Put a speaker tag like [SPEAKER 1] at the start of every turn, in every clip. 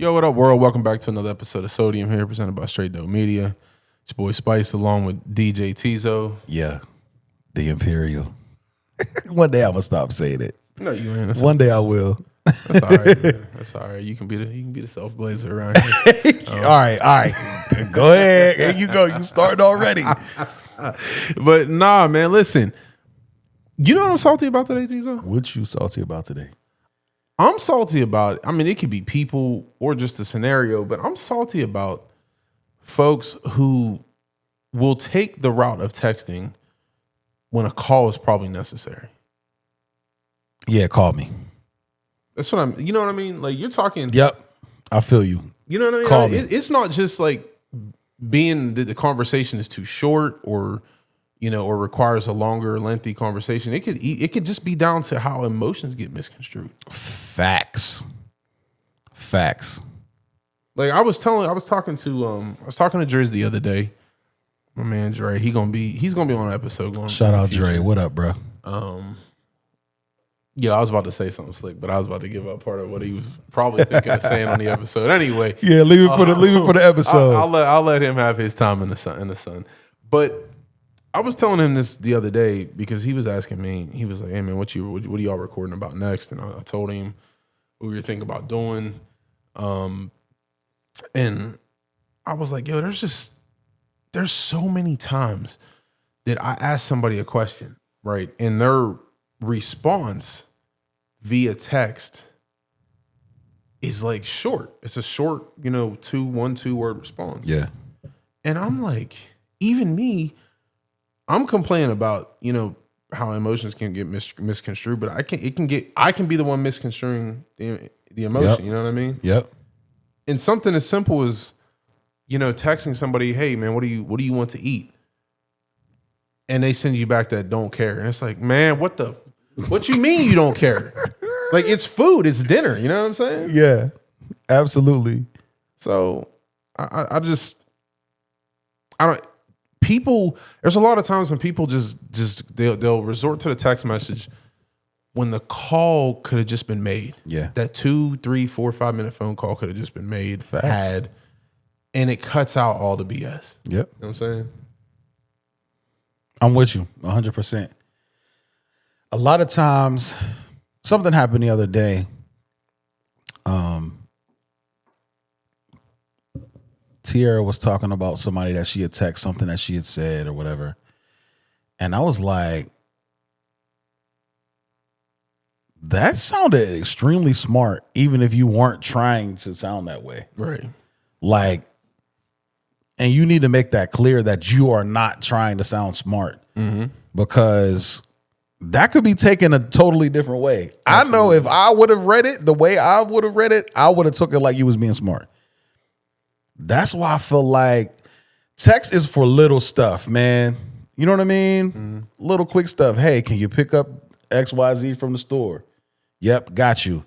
[SPEAKER 1] Yo, what up, world? Welcome back to another episode of Sodium here, presented by Straight Dope Media. It's your boy Spice, along with DJ Teazo.
[SPEAKER 2] Yeah, the Imperial. One day I'm gonna stop saying it.
[SPEAKER 1] No, you ain't. That's
[SPEAKER 2] One day I will.
[SPEAKER 1] That's all right, man. That's all right. You can be the self glazer around here.
[SPEAKER 2] All right. Go ahead. There you go. You started already.
[SPEAKER 1] But nah, man. Listen, you know what I'm salty about today, Teazo?
[SPEAKER 2] What you salty about today?
[SPEAKER 1] I'm salty about. I mean, it could be people or just a scenario, but I'm salty about folks who will take the route of texting when a call is probably necessary.
[SPEAKER 2] Yeah, call me.
[SPEAKER 1] That's what I'm. You know what I mean? Like you're talking.
[SPEAKER 2] Yep, I feel you.
[SPEAKER 1] You know what I mean?
[SPEAKER 2] Call me.
[SPEAKER 1] It's not just like being that the conversation is too short or or requires a longer, lengthy conversation. It could just be down to how emotions get misconstrued.
[SPEAKER 2] Facts.
[SPEAKER 1] Like I was talking to Drizz the other day. My man Dre, he's gonna be on an episode going.
[SPEAKER 2] Shout out Dre. What up, bro?
[SPEAKER 1] Yeah, I was about to say something slick, but I was about to give up part of what he was probably thinking of saying on the episode. Anyway,
[SPEAKER 2] Yeah, leave it for the episode.
[SPEAKER 1] I'll let him have his time in the sun. But I was telling him this the other day because he was asking me. He was like, "Hey man, what are y'all recording about next?" And I told him what we were thinking about doing. And I was like, "Yo, there's so many times that I ask somebody a question, right, and their response via text is like short. It's a short, 2-word response.
[SPEAKER 2] Yeah.
[SPEAKER 1] And I'm like, even me, I'm complaining about, how emotions can get misconstrued, but I can be the one misconstruing the emotion.
[SPEAKER 2] Yep.
[SPEAKER 1] You know what I mean?
[SPEAKER 2] Yep.
[SPEAKER 1] And something as simple as, texting somebody, "Hey man, what do you want to eat?" And they send you back that "don't care." And it's like, man, what you mean you don't care? Like it's food, it's dinner. You know what I'm saying?
[SPEAKER 2] Yeah. Absolutely.
[SPEAKER 1] So I don't. People, there's a lot of times when people they'll resort to the text message when the call could have just been made.
[SPEAKER 2] Yeah.
[SPEAKER 1] That 2, 3, 4, 5 minute phone call could have just been made,
[SPEAKER 2] Facts.
[SPEAKER 1] and it cuts out all the BS.
[SPEAKER 2] Yep.
[SPEAKER 1] You know what I'm saying?
[SPEAKER 2] I'm with you 100%. A lot of times, something happened the other day. Tierra was talking about somebody that she had texted, something that she had said or whatever. And I was like, that sounded extremely smart, even if you weren't trying to sound that way.
[SPEAKER 1] Right.
[SPEAKER 2] Like, and you need to make that clear that you are not trying to sound smart, because that could be taken a totally different way. Absolutely. I know if I would have read it the way I would have read it, I would have took it like you was being smart. That's why I feel like text is for little stuff, man. You know what I mean? Little quick stuff. Hey, can you pick up XYZ from the store? Yep, got you.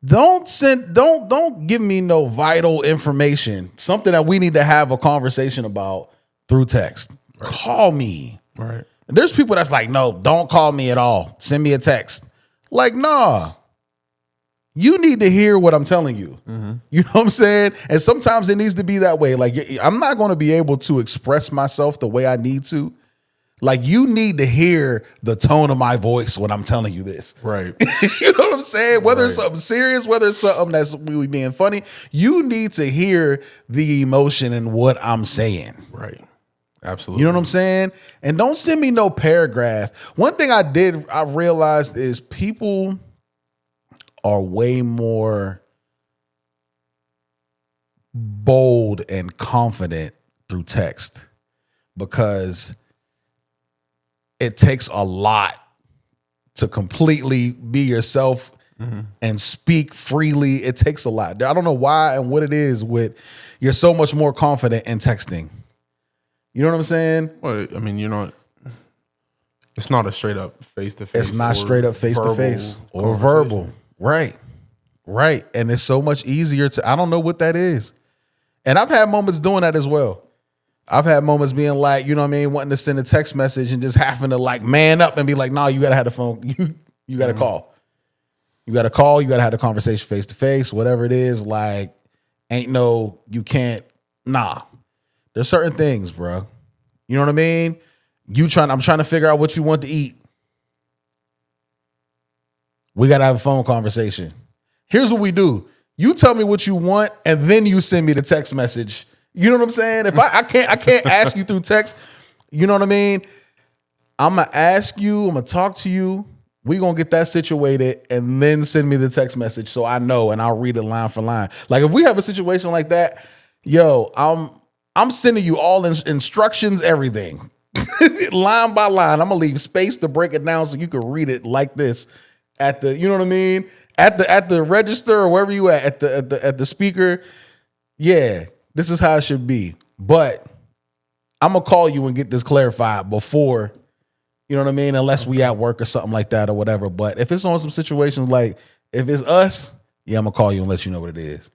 [SPEAKER 2] Don't give me no vital information, something that we need to have a conversation about through text. Right. Call me.
[SPEAKER 1] Right.
[SPEAKER 2] There's people that's like, no, don't call me at all. Send me a text. Like, nah. You need to hear what I'm telling you. You know what I'm saying? And sometimes it needs to be that way. Like, I'm not going to be able to express myself the way I need to. Like, you need to hear the tone of my voice when I'm telling you this.
[SPEAKER 1] Right.
[SPEAKER 2] You know what I'm saying? Whether it's something serious, whether it's something that's we being funny, you need to hear the emotion in what I'm saying.
[SPEAKER 1] Right. Absolutely.
[SPEAKER 2] You know what I'm saying? And don't send me no paragraph. One thing I realized is people are way more bold and confident through text because it takes a lot to completely be yourself and speak freely. It takes a lot. I don't know why and what it is with you're so much more confident in texting. You know what I'm saying?
[SPEAKER 1] Well, I mean, it's not a straight up face to face.
[SPEAKER 2] It's not straight up face to face or verbal. Right. And it's so much easier I don't know what that is. And I've had moments doing that as well. I've had moments being like, you know what I mean, wanting to send a text message and just having to like man up and be like, no, you got to have the phone. You got to call. You got to call. You got to have the conversation face to face, whatever it is. Like, Ain't no, you can't, nah. There's certain things, bro. You know what I mean? I'm trying to figure out what you want to eat. We got to have a phone conversation. Here's what we do. You tell me what you want, and then you send me the text message. You know what I'm saying? If I can't ask you through text. You know what I mean? I'm going to ask you, I'm going to talk to you. We going to get that situated and then send me the text message so I know and I'll read it line for line. Like if we have a situation like that, yo, I'm sending you all instructions, everything. Line by line. I'm going to leave space to break it down so you can read it like this at the, you know what I mean? At the register or wherever you at the speaker. Yeah, this is how it should be. But I'm going to call you and get this clarified before, you know what I mean? Unless we at work or something like that or whatever. But if it's on some situations like, if it's us, yeah, I'm going to call you and let you know what it is.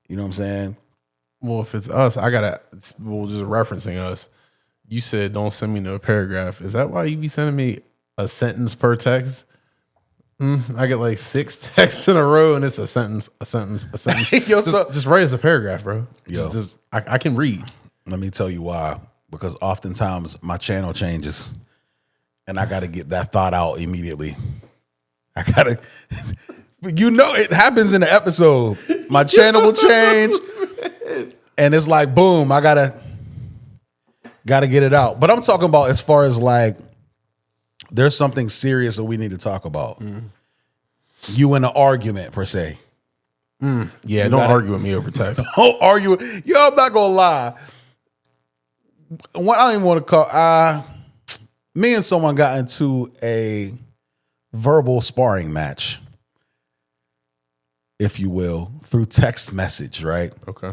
[SPEAKER 2] You know what I'm saying?
[SPEAKER 1] Well, if it's us, just referencing us. You said don't send me no paragraph. Is that why you be sending me a sentence per text? I get like 6 texts in a row and it's a sentence, a sentence, a sentence.
[SPEAKER 2] Yo,
[SPEAKER 1] just write as a paragraph, bro.
[SPEAKER 2] Yo.
[SPEAKER 1] I can read.
[SPEAKER 2] Let me tell you why. Because oftentimes my channel changes and I got to get that thought out immediately. I got to, it happens in the episode. My channel will change and it's like, boom, I got to get it out. But I'm talking about as far as like, there's something serious that we need to talk about. You in an argument per se.
[SPEAKER 1] Yeah, don't argue with me over text.
[SPEAKER 2] Don't argue. Yo, I'm not gonna lie. What I don't even want to call. Me and someone got into a verbal sparring match, if you will, through text message, right?
[SPEAKER 1] Okay.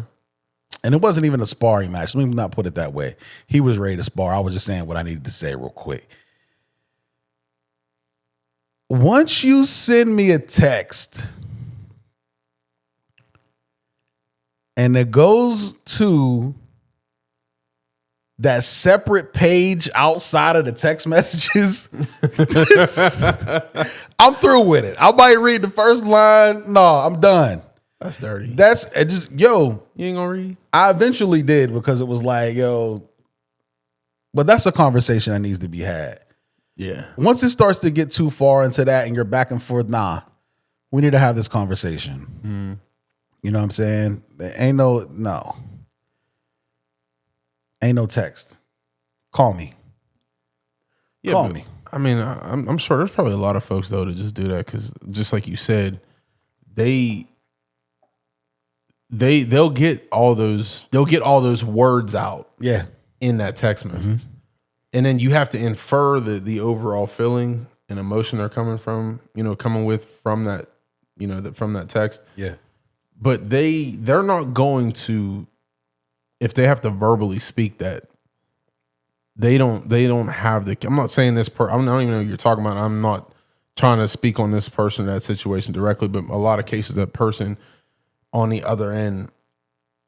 [SPEAKER 2] And it wasn't even a sparring match. Let me not put it that way. He was ready to spar. I was just saying what I needed to say real quick. Once you send me a text and it goes to that separate page outside of the text messages, I'm through with it. I might read the first line. No, I'm done.
[SPEAKER 1] That's dirty.
[SPEAKER 2] That's just, yo.
[SPEAKER 1] You ain't gonna read?
[SPEAKER 2] I eventually did because it was like, yo, but that's a conversation that needs to be had.
[SPEAKER 1] Yeah.
[SPEAKER 2] Once it starts to get too far into that and you're back and forth, nah, we need to have this conversation. You know what I'm saying? There ain't no text. Call me.
[SPEAKER 1] Yeah,
[SPEAKER 2] Call me.
[SPEAKER 1] I mean, I'm sure there's probably a lot of folks though to just do that because just like you said, they'll get all those words out.
[SPEAKER 2] Yeah.
[SPEAKER 1] In that text message. And then you have to infer the overall feeling and emotion they're coming from, coming with from that, from that text.
[SPEAKER 2] Yeah.
[SPEAKER 1] But they're not going to, if they have to verbally speak that, they don't have I'm not saying this I don't even know what you're talking about. I'm not trying to speak on this person or that situation directly, but a lot of cases that person on the other end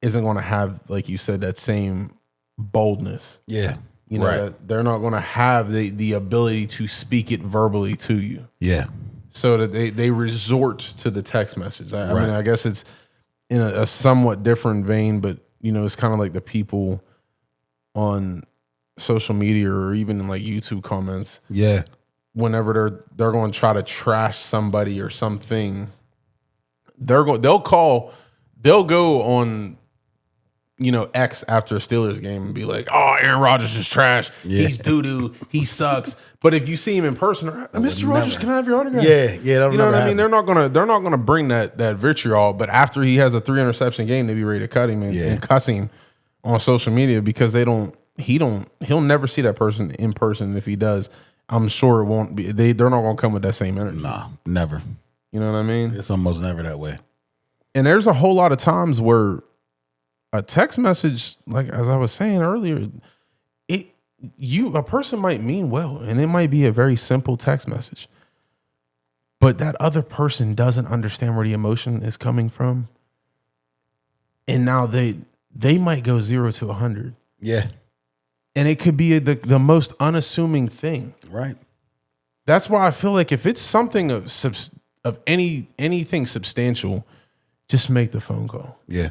[SPEAKER 1] isn't going to have, like you said, that same boldness.
[SPEAKER 2] Yeah.
[SPEAKER 1] That they're not going to have the ability to speak it verbally to you.
[SPEAKER 2] Yeah.
[SPEAKER 1] So that they resort to the text message. I mean, I guess it's in a somewhat different vein, but it's kind of like the people on social media or even in like YouTube comments.
[SPEAKER 2] Yeah.
[SPEAKER 1] Whenever they're going to try to trash somebody or something, they'll go on X after a Steelers game and be like, "Oh, Aaron Rodgers is trash.
[SPEAKER 2] Yeah.
[SPEAKER 1] He's doo-doo. He sucks." But if you see him in person, Mr. Rodgers, can I have your autograph?
[SPEAKER 2] Yeah.
[SPEAKER 1] You know what I mean? They're not gonna bring that vitriol. But after he has a 3 interception game, they be ready to cut him and cuss him on social media because he'll never see that person in person. If he does, I'm sure it won't be. They're not gonna come with that same energy.
[SPEAKER 2] Nah, never.
[SPEAKER 1] You know what I mean?
[SPEAKER 2] It's almost never that way.
[SPEAKER 1] And there's a whole lot of times where a text message, like as I was saying earlier, a person might mean well, and it might be a very simple text message, but that other person doesn't understand where the emotion is coming from, and now they might go 0 to 100.
[SPEAKER 2] Yeah,
[SPEAKER 1] and it could be the most unassuming thing.
[SPEAKER 2] Right.
[SPEAKER 1] That's why I feel like if it's something of anything substantial, just make the phone call.
[SPEAKER 2] Yeah.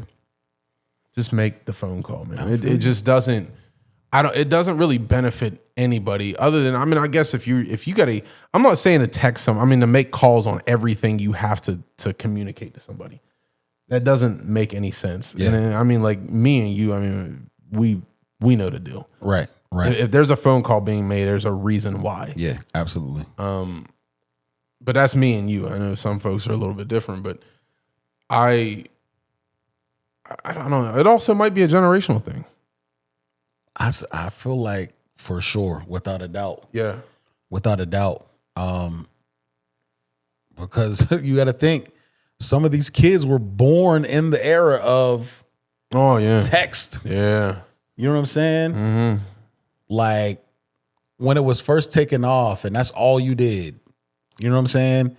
[SPEAKER 1] Just make the phone call, man. It just doesn't. It doesn't really benefit anybody other than, I mean, I guess if you got I'm not saying to text them. I mean, to make calls on everything you have to communicate to somebody. That doesn't make any sense.
[SPEAKER 2] Yeah.
[SPEAKER 1] And I mean, like me and you, I mean, we know the deal.
[SPEAKER 2] Right. Right.
[SPEAKER 1] If there's a phone call being made, there's a reason why.
[SPEAKER 2] Yeah, absolutely.
[SPEAKER 1] But that's me and you. I know some folks are a little bit different, but I don't know. It also might be a generational thing.
[SPEAKER 2] I feel like for sure, without a doubt.
[SPEAKER 1] Yeah.
[SPEAKER 2] Without a doubt. Because you got to think, some of these kids were born in the era of text.
[SPEAKER 1] Yeah.
[SPEAKER 2] You know what I'm saying?
[SPEAKER 1] Mm-hmm.
[SPEAKER 2] Like when it was first taken off and that's all you did. You know what I'm saying?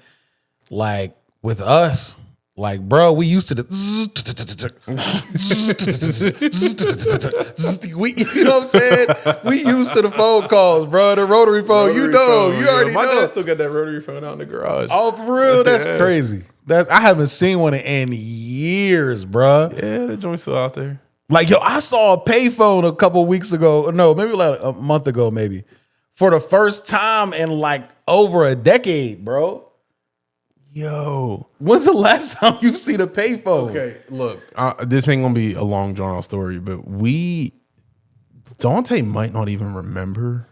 [SPEAKER 2] Like with us, like, bro, we used to you know what I'm saying? We used to the phone calls, bro. The rotary phone. You already know.
[SPEAKER 1] My dad still got that rotary phone out in the garage.
[SPEAKER 2] Oh, for real? That's crazy. I haven't seen one in years, bro.
[SPEAKER 1] Yeah, the joint's still out there.
[SPEAKER 2] Like, yo, I saw a payphone a couple weeks ago. No, maybe like a month ago, maybe. For the first time in like over a decade, bro.
[SPEAKER 1] Yo.
[SPEAKER 2] When's the last time you've seen a payphone?
[SPEAKER 1] Okay, look, this ain't gonna be a long drawn out story, but Dante might not even remember,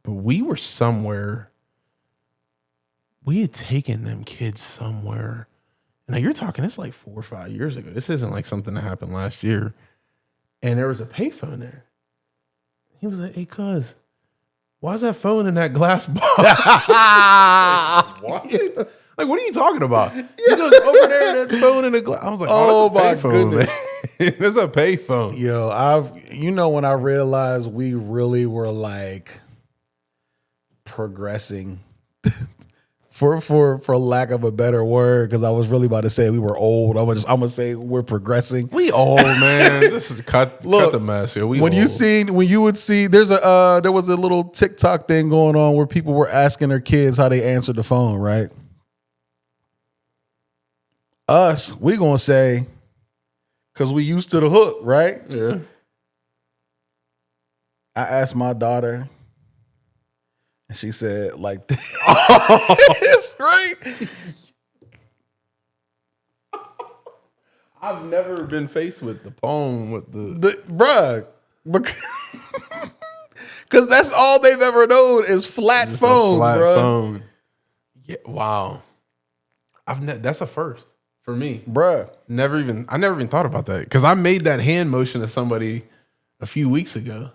[SPEAKER 1] but we were somewhere. We had taken them kids somewhere. Now you're talking, it's like 4 or 5 years ago. This isn't like something that happened last year. And there was a payphone there. He was like, "Hey, cuz, why is that phone in that glass box?" What? Like, what are you talking about? He goes over there, that phone in the glass. I was like, "Oh, that's a payphone,
[SPEAKER 2] goodness.
[SPEAKER 1] man. That's a payphone."
[SPEAKER 2] Yo, when I realized we really were like progressing, for lack of a better word, because I was really about to say we were old. I'm gonna say we're progressing.
[SPEAKER 1] We old, man. This is cut the mess here. When
[SPEAKER 2] you would see, there was a little TikTok thing going on where people were asking their kids how they answered the phone, right? Us, we gonna say, because we used to the hook, right?
[SPEAKER 1] Yeah.
[SPEAKER 2] I asked my daughter, and she said, like this, right?
[SPEAKER 1] I've never been faced with the phone with the
[SPEAKER 2] bruh, because that's all they've ever known is flat phones, bro.
[SPEAKER 1] Phone. Yeah, wow. That's a first for me,
[SPEAKER 2] bruh.
[SPEAKER 1] I never even thought about that, because I made that hand motion to somebody a few weeks ago.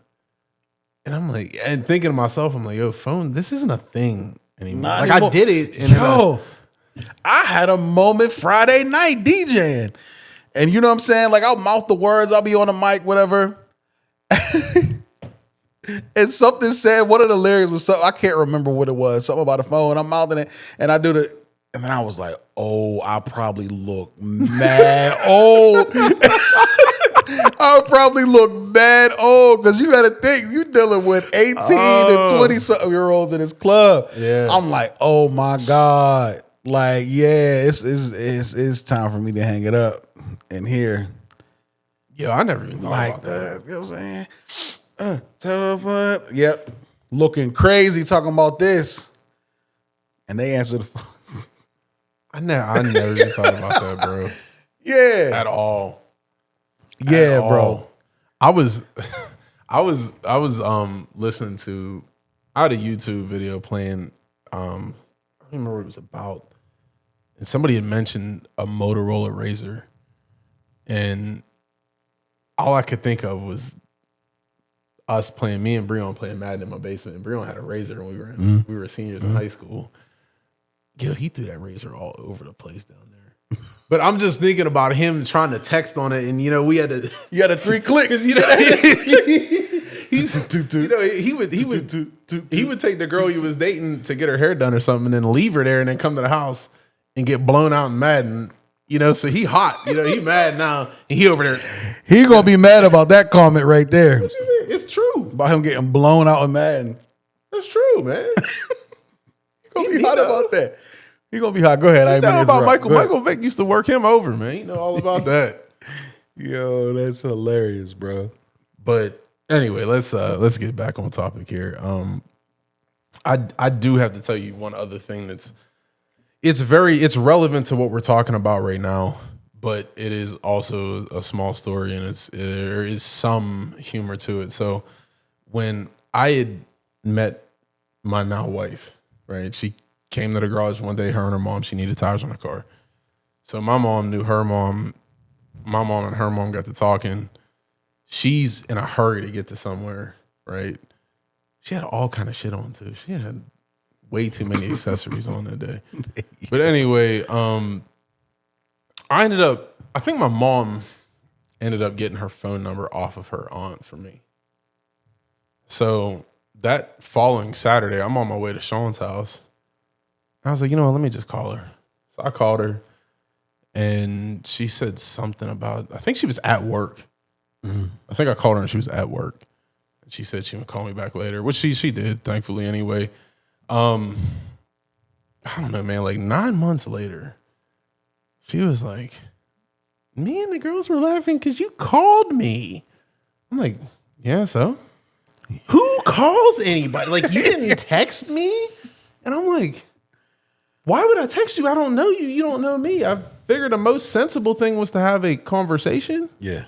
[SPEAKER 1] And I'm like, and thinking to myself, I'm like, yo, phone, this isn't a thing anymore.
[SPEAKER 2] Not
[SPEAKER 1] like
[SPEAKER 2] anymore.
[SPEAKER 1] I did it. And
[SPEAKER 2] I had a moment Friday night DJing. And you know what I'm saying? Like, I'll mouth the words, I'll be on the mic, whatever. And something said, one of the lyrics was something, I can't remember what it was, something about a phone. I'm mouthing it, and I do and then I was like, oh, I probably look mad old. I probably look mad old, because you got to think, you dealing with 18 and 20-something-year-olds in this club.
[SPEAKER 1] Yeah.
[SPEAKER 2] I'm like, oh my God. Like, yeah, it's time for me to hang it up and here.
[SPEAKER 1] Yo, I never even thought about that.
[SPEAKER 2] You know what I'm saying? Telephone. Yep. Looking crazy talking about this. And they answered the phone.
[SPEAKER 1] I never even thought about that, bro.
[SPEAKER 2] Yeah.
[SPEAKER 1] At all.
[SPEAKER 2] Yeah, bro.
[SPEAKER 1] I was listening to, I had a YouTube video playing, I don't remember what it was about. And somebody had mentioned a Motorola Razr. And all I could think of was me and Breon playing Madden in my basement. And Breon had a Razr when we were seniors in high school. Yo, he threw that Razr all over the place down there. But I'm just thinking about him trying to text on it, and you know, you had 3 clicks. You know, he would take the girl he was dating to get her hair done or something, and then leave her there, and then come to the house and get blown out and mad. And you know, so he hot. You know, he mad now, and he over there.
[SPEAKER 2] He gonna be mad about that comment right there.
[SPEAKER 1] What you mean? It's true
[SPEAKER 2] about him getting blown out and mad.
[SPEAKER 1] That's true, man.
[SPEAKER 2] He gonna be hot about that. He gonna be hot. Go ahead. I
[SPEAKER 1] You
[SPEAKER 2] ain't
[SPEAKER 1] know
[SPEAKER 2] mean to
[SPEAKER 1] about
[SPEAKER 2] interrupt.
[SPEAKER 1] Michael.
[SPEAKER 2] Go ahead.
[SPEAKER 1] Michael Vick used to work him over, man. You know all about that.
[SPEAKER 2] Yo, that's hilarious, bro.
[SPEAKER 1] But anyway, let's get back on topic here. I do have to tell you one other thing it's relevant to what we're talking about right now, but it is also a small story and there is some humor to it. So when I had met my now wife, right, she came to the garage one day, her and her mom, she needed tires on her car. So my mom knew her mom, my mom and her mom got to talking. She's in a hurry to get to somewhere, right? She had all kind of shit on too. She had way too many accessories on that day. But anyway, I think my mom ended up getting her phone number off of her aunt for me. So that following Saturday, I'm on my way to Sean's house. I was like, you know what, let me just call her. So I called her and she said something about, I think she was at work. I think I called her and she was at work. And she said she would call me back later, which she did, thankfully, anyway. I don't know, man, like 9 months later, she was like, me and the girls were laughing because you called me. I'm like, yeah, so? Who calls anybody? Like, you didn't text me? And I'm like, why would I text you? I don't know you. You don't know me. I figured the most sensible thing was to have a conversation.
[SPEAKER 2] Yeah.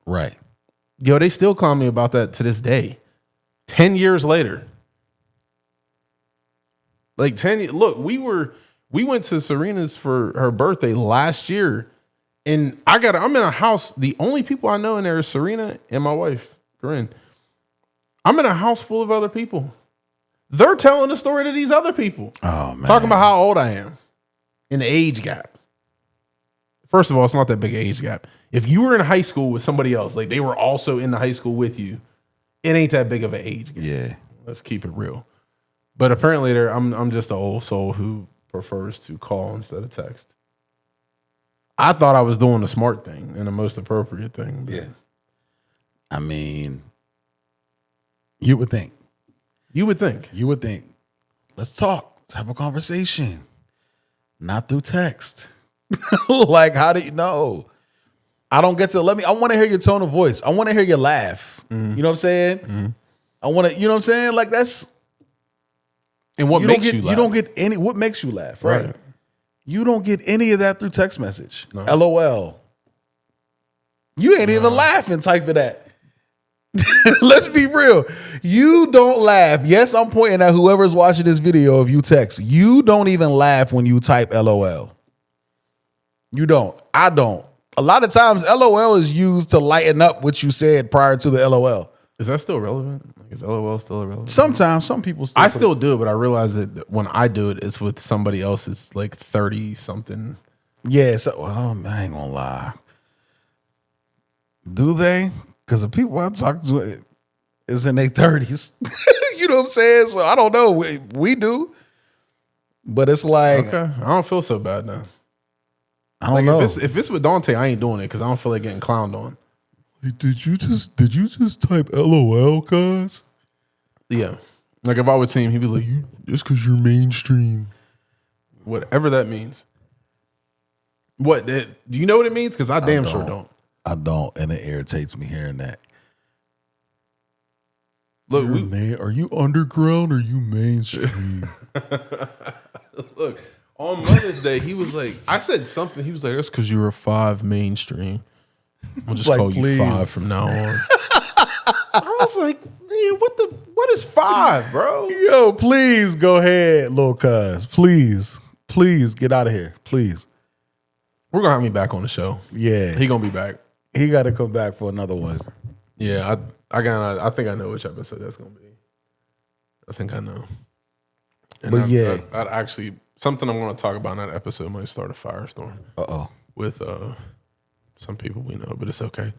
[SPEAKER 2] Right.
[SPEAKER 1] Yo, they still call me about that to this day. 10 years later. Like 10, look, we went to Serena's for her birthday last year. And I'm in a house. The only people I know in there is Serena and my wife, Corinne. I'm in a house full of other people. They're telling the story to these other people.
[SPEAKER 2] Oh, man.
[SPEAKER 1] Talking about how old I am and the age gap. First of all, it's not that big an age gap. If you were in high school with somebody else, like they were also in the high school with you, it ain't that big of an age gap.
[SPEAKER 2] Yeah.
[SPEAKER 1] Let's keep it real. But apparently I'm just an old soul who prefers to call instead of text. I thought I was doing the smart thing and the most appropriate thing.
[SPEAKER 2] Yeah. I mean, you would think.
[SPEAKER 1] You would think.
[SPEAKER 2] Let's talk. Let's have a conversation. Not through text. Like, how do you know? I don't get to I want to hear your tone of voice. I want to hear your laugh.
[SPEAKER 1] Mm-hmm.
[SPEAKER 2] You know what I'm saying?
[SPEAKER 1] Mm-hmm.
[SPEAKER 2] I want to, you know what I'm saying? Like that's.
[SPEAKER 1] And what makes you laugh?
[SPEAKER 2] You don't get any, what makes you laugh, right? You don't get any of that through text message.
[SPEAKER 1] No.
[SPEAKER 2] LOL. You ain't even laughing type of that. Let's be real. You don't laugh. Yes, I'm pointing at whoever's watching this video if you text. You don't even laugh when you type LOL. You don't. I don't. A lot of times LOL is used to lighten up what you said prior to the LOL.
[SPEAKER 1] Is that still relevant? Like, is LOL still irrelevant?
[SPEAKER 2] Sometimes some people still
[SPEAKER 1] I still do it, but I realize that when I do it, it's with somebody else. It's like 30 something.
[SPEAKER 2] Yeah, so I ain't gonna lie. Do they? Because the people I talk to is in their 30s. You know what I'm saying? So I don't know. We do. But it's like,
[SPEAKER 1] okay, I don't feel so bad now.
[SPEAKER 2] I don't know.
[SPEAKER 1] If it's with Dante, I ain't doing it because I don't feel like getting clowned on.
[SPEAKER 2] Like, did you just type LOL, cuz?
[SPEAKER 1] Yeah. Like if I would see him, he'd be like, "Just because you're mainstream." Whatever that means. What? Do you know what it means? Because I damn sure don't.
[SPEAKER 2] I don't, and it irritates me hearing that.
[SPEAKER 1] Look,
[SPEAKER 2] are you underground or you mainstream?
[SPEAKER 1] Look, on Mother's Day, he was like, I said something. He was like, "That's because you're a 5 mainstream. I'll just
[SPEAKER 2] like,
[SPEAKER 1] call
[SPEAKER 2] please.
[SPEAKER 1] you 5 from now on." I was like, man, what is 5, bro?
[SPEAKER 2] Yo, please go ahead, little cuz. Please get out of here. Please.
[SPEAKER 1] We're gonna have me back on the show.
[SPEAKER 2] Yeah.
[SPEAKER 1] He gonna be back.
[SPEAKER 2] He got to come back for another one.
[SPEAKER 1] Yeah, I think I know which episode that's gonna be. I think I know. And
[SPEAKER 2] but
[SPEAKER 1] I'd actually something I'm gonna talk about in that episode might start a firestorm. With some people we know, but it's okay.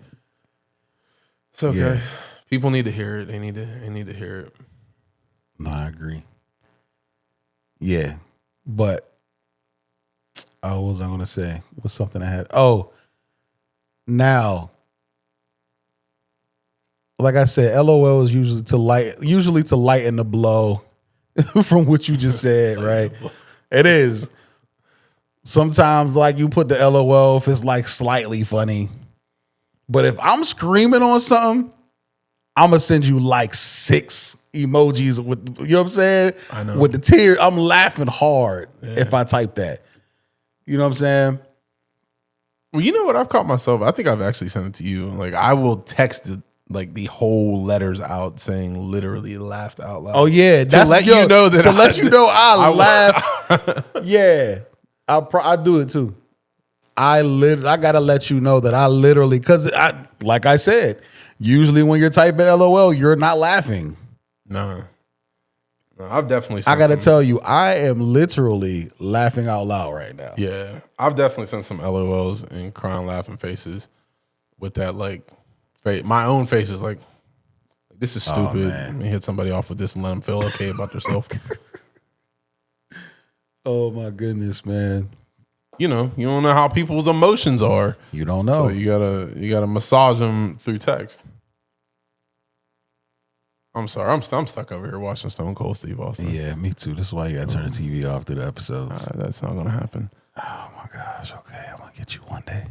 [SPEAKER 1] It's okay. Yeah. People need to hear it. They need to hear it.
[SPEAKER 2] No, I agree. Yeah, but what was I gonna say? What's something I had? Now, like I said, LOL is usually to lighten the blow from what you just said, right? It is. Sometimes like you put the LOL if it's like slightly funny. But if I'm screaming on something, I'm gonna send you like 6 emojis with, you know what I'm saying?
[SPEAKER 1] I know.
[SPEAKER 2] With the tears. I'm laughing hard if I type that. You know what I'm saying?
[SPEAKER 1] Well, you know what? I've caught myself. I think I've actually sent it to you. Like I will text it, like the whole letters out saying literally laughed out loud.
[SPEAKER 2] Oh yeah,
[SPEAKER 1] to let you know that
[SPEAKER 2] I laugh. Yeah, I do it too. I gotta let you know that I literally, because like I said, usually when you're typing LOL, you're not laughing.
[SPEAKER 1] No, I've definitely.
[SPEAKER 2] I gotta tell you, I am literally laughing out loud right now.
[SPEAKER 1] Yeah, I've definitely sent some LOLs and crying, laughing faces with that. Like, my own face is like, this is stupid. Let me hit somebody off with this and let them feel okay about themselves.
[SPEAKER 2] Oh my goodness, man.
[SPEAKER 1] You know, you don't know how people's emotions are.
[SPEAKER 2] You don't know.
[SPEAKER 1] So you gotta massage them through text. I'm sorry, I'm stuck over here watching Stone Cold Steve Austin.
[SPEAKER 2] Yeah, me too. This is why you gotta turn the TV off through the episodes.
[SPEAKER 1] That's not gonna happen.
[SPEAKER 2] Oh my gosh. Okay, I'm gonna get you one day.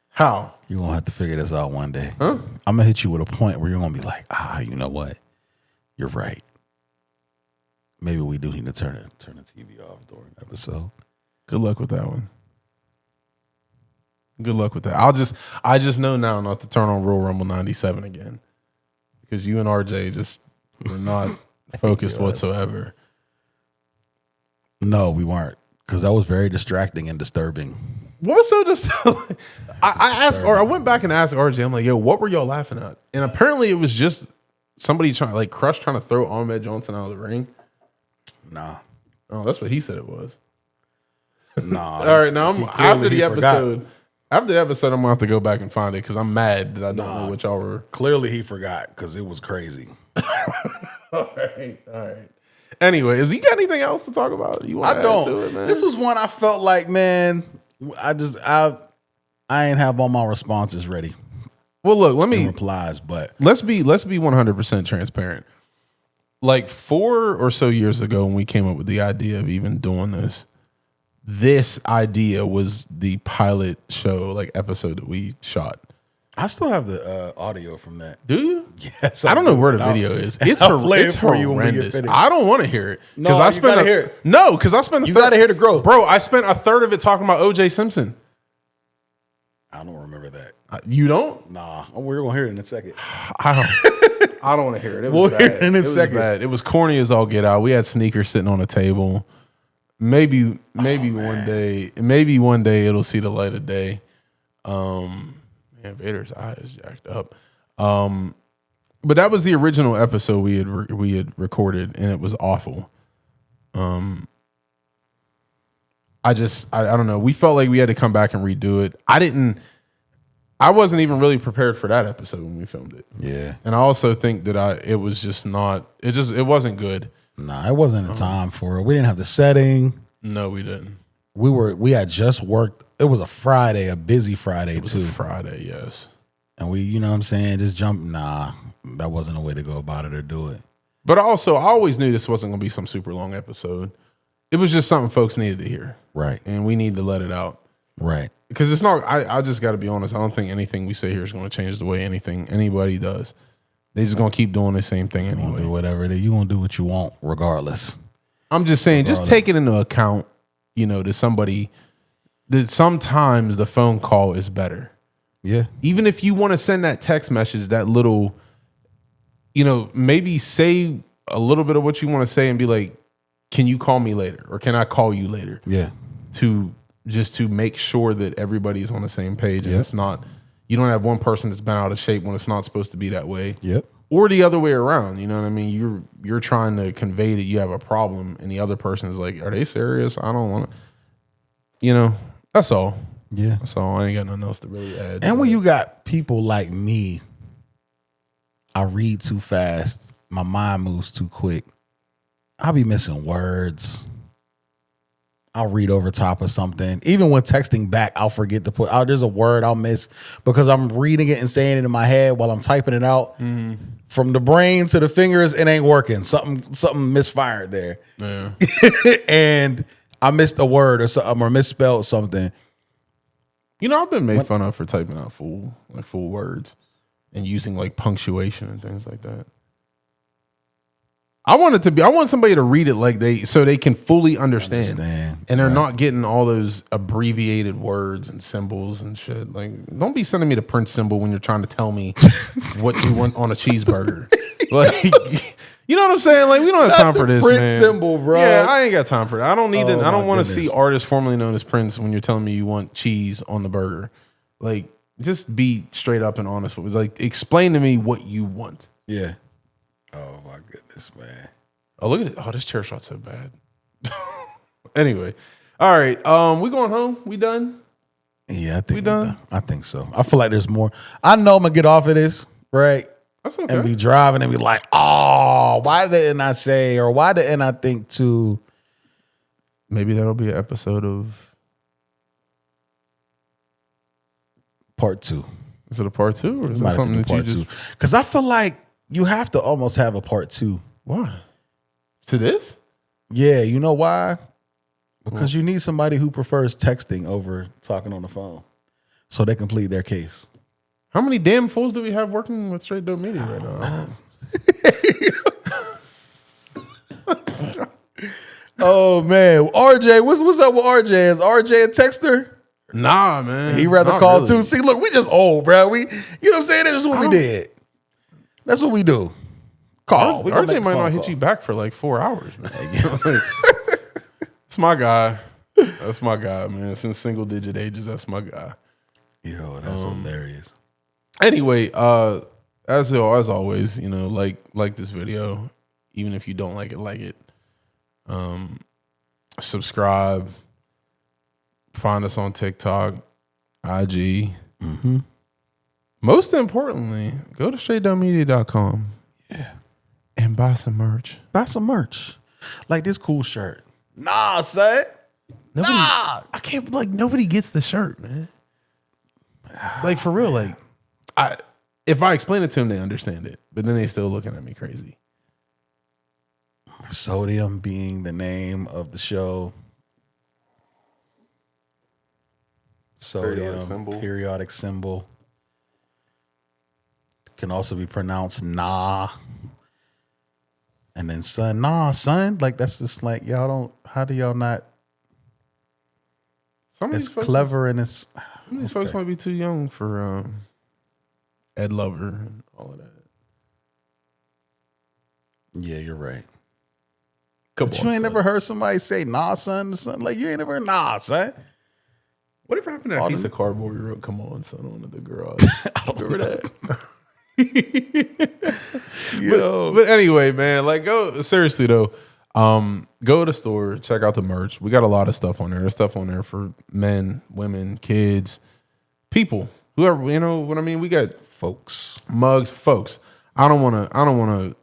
[SPEAKER 1] How?
[SPEAKER 2] You're gonna have to figure this out one day.
[SPEAKER 1] Huh?
[SPEAKER 2] I'm gonna hit you with a point where you're gonna be like, you know what? You're right. Maybe we do need to turn the TV off during the episode.
[SPEAKER 1] Good luck with that one. Good luck with that. I just know now not to turn on Royal Rumble 97 again. Because you and RJ just were not focused whatsoever.
[SPEAKER 2] No, we weren't. Because that was very distracting and disturbing.
[SPEAKER 1] What was so disturbing? I asked, or I went back and asked RJ, I'm like, yo, what were y'all laughing at? And apparently it was just somebody trying to throw Ahmed Johnson out of the ring.
[SPEAKER 2] Nah.
[SPEAKER 1] Oh, that's what he said it was.
[SPEAKER 2] Nah.
[SPEAKER 1] All right, now after the episode, I'm gonna have to go back and find it because I'm mad that I don't know what y'all were.
[SPEAKER 2] Clearly he forgot because it was crazy.
[SPEAKER 1] All right. Anyway, you got anything else to talk about? You want
[SPEAKER 2] I
[SPEAKER 1] to
[SPEAKER 2] don't.
[SPEAKER 1] add to it, man?
[SPEAKER 2] This was one I felt like, man, I ain't have all my responses ready.
[SPEAKER 1] Well, look,
[SPEAKER 2] replies, but
[SPEAKER 1] let's be 100% transparent. Like 4 or so years ago, when we came up with the idea of even doing this idea was the pilot show, like episode that we shot.
[SPEAKER 2] I still have the audio from that.
[SPEAKER 1] Do you?
[SPEAKER 2] Yes.
[SPEAKER 1] I don't know where the video is. It's horrendous. I don't want to hear it
[SPEAKER 2] because I spent hear it.
[SPEAKER 1] No, because I spent.
[SPEAKER 2] You got to hear the growth,
[SPEAKER 1] bro. I spent a third of it talking about O.J. Simpson.
[SPEAKER 2] I don't remember that.
[SPEAKER 1] You don't?
[SPEAKER 2] Nah, we're gonna hear it in a second.
[SPEAKER 1] I don't want to hear it. It was bad.
[SPEAKER 2] Hear it in a second.
[SPEAKER 1] Bad. It was corny as all get out. We had sneakers sitting on a table. Maybe one day it'll see the light of day. Man, Vader's eye is jacked up. But that was the original episode we had recorded, and it was awful. I don't know. We felt like we had to come back and redo it. I wasn't even really prepared for that episode when we filmed it.
[SPEAKER 2] Yeah.
[SPEAKER 1] And I also think that it wasn't good.
[SPEAKER 2] Nah, it wasn't a time for it. We didn't have the setting.
[SPEAKER 1] No, we didn't.
[SPEAKER 2] We had just worked. It was a Friday, a busy Friday too.
[SPEAKER 1] Friday, yes.
[SPEAKER 2] And we, you know what I'm saying, just jump. Nah, that wasn't a way to go about it or do it.
[SPEAKER 1] But also, I always knew this wasn't going to be some super long episode. It was just something folks needed to hear.
[SPEAKER 2] Right.
[SPEAKER 1] And we need to let it out.
[SPEAKER 2] Right.
[SPEAKER 1] Because it's not, I just got to be honest, I don't think anything we say here is going to change the way anybody does. They're just going to keep doing the same thing anyway.
[SPEAKER 2] Do whatever you're going to do what you want regardless.
[SPEAKER 1] I'm just saying, just take it into account, to somebody that sometimes the phone call is better.
[SPEAKER 2] Yeah.
[SPEAKER 1] Even if you want to send that text message, that little, maybe say a little bit of what you want to say and be like, can you call me later? Or can I call you later?
[SPEAKER 2] Yeah.
[SPEAKER 1] To make sure that everybody's on the same page and it's not, you don't have one person that's been out of shape when it's not supposed to be that way.
[SPEAKER 2] Yep.
[SPEAKER 1] Or the other way around. You know what I mean? You're trying to convey that you have a problem and the other person is like, are they serious? I don't want to, that's all.
[SPEAKER 2] Yeah.
[SPEAKER 1] That's all. I ain't got nothing else to really add.
[SPEAKER 2] And when you got people like me, I read too fast. My mind moves too quick. I'll be missing words. I'll read over top of something. Even when texting back, I'll forget to put out. There's a word I'll miss because I'm reading it and saying it in my head while I'm typing it out. Mm. From the brain to the fingers, it ain't working. Something misfired there.
[SPEAKER 1] Yeah.
[SPEAKER 2] And I missed a word or something or misspelled something.
[SPEAKER 1] You know, I've been made fun of for typing out full words and using like punctuation and things like that. I want somebody to read it so they can fully understand. And they're not getting all those abbreviated words and symbols and shit. Like, don't be sending me the print symbol when you're trying to tell me what you want on a cheeseburger. Like, you know what I'm saying? Like, we don't have time for this,
[SPEAKER 2] print
[SPEAKER 1] man.
[SPEAKER 2] symbol, bro.
[SPEAKER 1] Yeah, I ain't got time for that. I don't need I don't want to
[SPEAKER 2] goodness.
[SPEAKER 1] see artists formerly known as Prince when you're telling me you want cheese on the burger. Like, just be straight up and honest with me. Like, explain to me what you want.
[SPEAKER 2] Yeah. Oh my goodness, man.
[SPEAKER 1] Oh, look at it. Oh, this chair shot's so bad. Anyway. All right. We going home? We done?
[SPEAKER 2] Yeah, I think we done. I think so. I feel like there's more. I know I'm gonna get off of this, right?
[SPEAKER 1] That's okay.
[SPEAKER 2] And be driving and be like, oh, why didn't I say, or why didn't I think to?
[SPEAKER 1] Maybe that'll be an episode of
[SPEAKER 2] part 2.
[SPEAKER 1] Is it a part 2 or is it something that you just?
[SPEAKER 2] Because I feel like you have to almost have a part 2.
[SPEAKER 1] Why? To this?
[SPEAKER 2] Yeah, you know why? Because you need somebody who prefers texting over talking on the phone, so they complete their case.
[SPEAKER 1] How many damn fools do we have working with Straight Dope Media right now?
[SPEAKER 2] Oh man, RJ, what's up with RJ? Is RJ a texter?
[SPEAKER 1] Nah, man.
[SPEAKER 2] He rather
[SPEAKER 1] Not
[SPEAKER 2] call
[SPEAKER 1] really.
[SPEAKER 2] too. See, look, we just old, bro. You know what I'm saying? That's what we did. That's what we do. Call.
[SPEAKER 1] RJ might not hit you back for like 4 hours, man. That's my guy. That's my guy, man. Since single digit ages, that's my guy.
[SPEAKER 2] Yo, that's hilarious.
[SPEAKER 1] Anyway, as always, you know, like this video, even if you don't like it. Subscribe. Find us on TikTok, IG.
[SPEAKER 2] Mm-hmm.
[SPEAKER 1] Most importantly, go to straightdownmedia.com.
[SPEAKER 2] Yeah.
[SPEAKER 1] And buy some merch.
[SPEAKER 2] Buy some merch. Like this cool shirt. Nah, son.
[SPEAKER 1] Nobody gets the shirt, man. Like, for real, like, if I explain it to them, they understand it. But then they still looking at me crazy.
[SPEAKER 2] Sodium being the name of the show. Sodium, periodic symbol. Can also be pronounced nah. And then son, nah, son. Like that's just like y'all don't. How do y'all not? It's clever and it's.
[SPEAKER 1] Some of these folks might be too young for Ed Lover and all of that.
[SPEAKER 2] Yeah, you're right. But you ain't never heard somebody say nah, son, or something. Like you ain't never heard nah, son.
[SPEAKER 1] Whatever happened to that piece of cardboard you wrote, "Come on, son," on the garage? I don't remember that. But anyway, man, like seriously though, go to the store, check out the merch. We got a lot of stuff on there. There's stuff on there for men, women, kids, people, whoever, you know what I mean? We got
[SPEAKER 2] folks,
[SPEAKER 1] mugs, folks. I don't wanna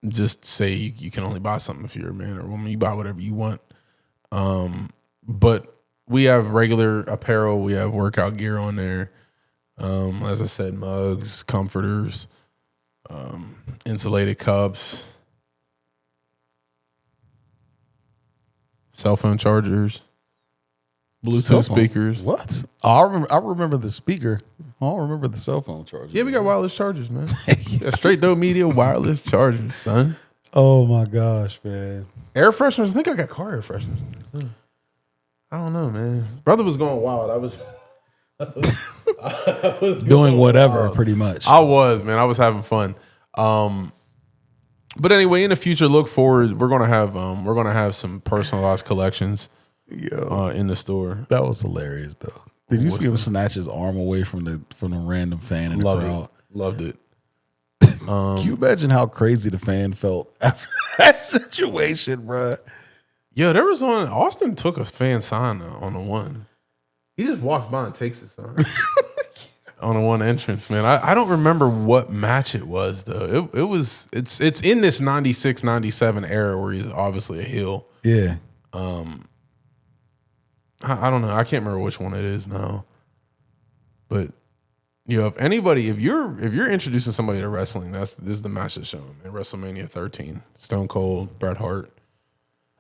[SPEAKER 1] just say you can only buy something if you're a man or a woman. You buy whatever you want. But we have regular apparel, we have workout gear on there. As I said, mugs, comforters, insulated cups, cell phone chargers, Bluetooth speakers.
[SPEAKER 2] What? Oh, I remember the speaker. I don't remember the cell phone charger.
[SPEAKER 1] Yeah, we got wireless chargers, man. Yeah, Straight Dope Media wireless chargers, son.
[SPEAKER 2] Oh my gosh, man.
[SPEAKER 1] Air fresheners. I think I got car air fresheners. I don't know, man. Brother was going wild. I was
[SPEAKER 2] doing whatever, pretty much.
[SPEAKER 1] I was, man. I was having fun. But anyway, in the future, look forward. We're gonna have some personalized collections in the store.
[SPEAKER 2] That was hilarious, though. Did you see him snatch his arm away from the random fan in the crowd?
[SPEAKER 1] Loved it.
[SPEAKER 2] Can you imagine how crazy the fan felt after that situation, bro?
[SPEAKER 1] Yeah, there was one. Austin took a fan sign on the one. He just walks by and takes his sign on the one entrance, man. I don't remember what match it was though. It's in this 96, 97 era where he's obviously a heel.
[SPEAKER 2] Yeah.
[SPEAKER 1] I don't know. I can't remember which one it is now. But if you're introducing somebody to wrestling, this is the match that's shown, man. WrestleMania 13, Stone Cold, Bret Hart.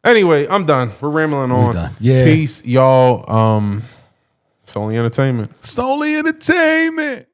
[SPEAKER 1] Anyway, I'm done. We're rambling on.
[SPEAKER 2] done. Yeah.
[SPEAKER 1] Peace, y'all. It's only entertainment.
[SPEAKER 2] Solely entertainment.